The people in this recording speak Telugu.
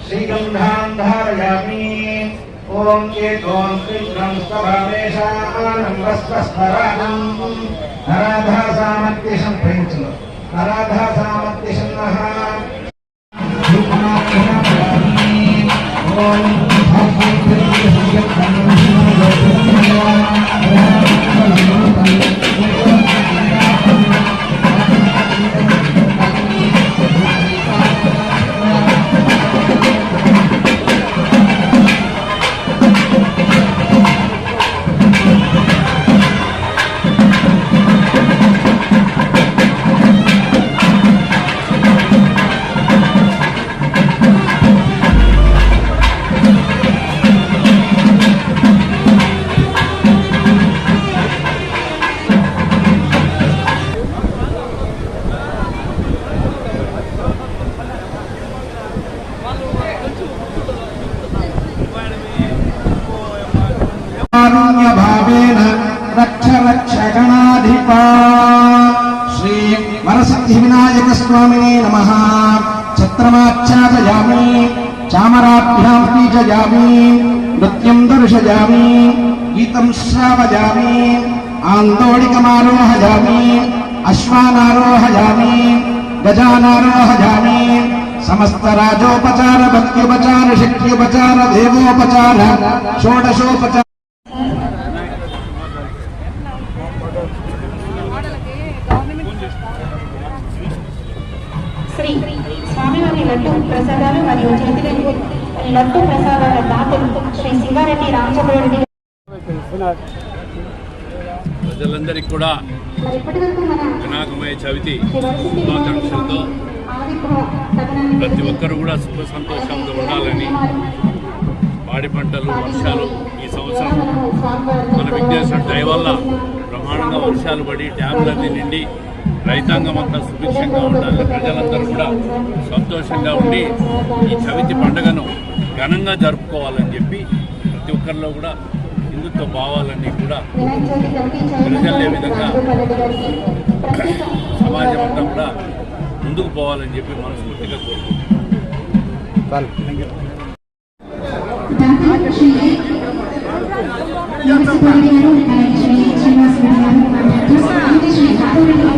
श्रीगंधां धारयामि। ओम चेतों श्रीघ्रं स्वभावेशानं वस्वस्फराणं नराधा सामत्यशं प्रेंचलो नराधा सामत्यशं नः ओम भावेन रक्ष रक्षगणाधिपा श्री वरसिद्धिविनायक स्वामिने नमः। छत्रमाच्छादयामि चामराभ्यां बीजयामि नृत्यं दर्शयामि गीतं श्रावयामि आन्दोलिकमारोहयामि अश्वानारोहयामि गजानारोहयामि समस्त राजोपचार भक्त्योपचार शक्त्योपचार देवोपचार षोडशोपचार శ్రీ స్వామివారి లడ్డు ప్రసాదాలు మరియు చేతికి లడ్డు ప్రసాదాల దాతలు శ్రీ శివారెడ్డి రామచంద్రరెడ్డి ప్రజలందరికీ కూడా వినాయకమయ చవితి శుభాకాంక్షలతో ప్రతి ఒక్కరు కూడా సుఖ సంతోషంతో ఉండాలని పాడి పంటలు వర్షాలు ఈ సంవత్సరం మన విఘ్నేశ్వర దయ వల్ల బ్రహ్మాండంగా వర్షాలు పడి డ్యాములన్నీ నిండి రైతాంగం అంతా సుభిక్షంగా ఉండాలని ప్రజలందరూ కూడా సంతోషంగా ఉండి ఈ చవితి పండుగను ఘనంగా జరుపుకోవాలని చెప్పి ప్రతి ఒక్కరిలో కూడా హిందుత్వ భావాలన్నీ కూడా ప్రజలే విధంగా సమాజం అంతా కూడా ముందుకు పోవాలని చెప్పి మనస్ఫూర్తిగా కోరుకుంటున్నాను.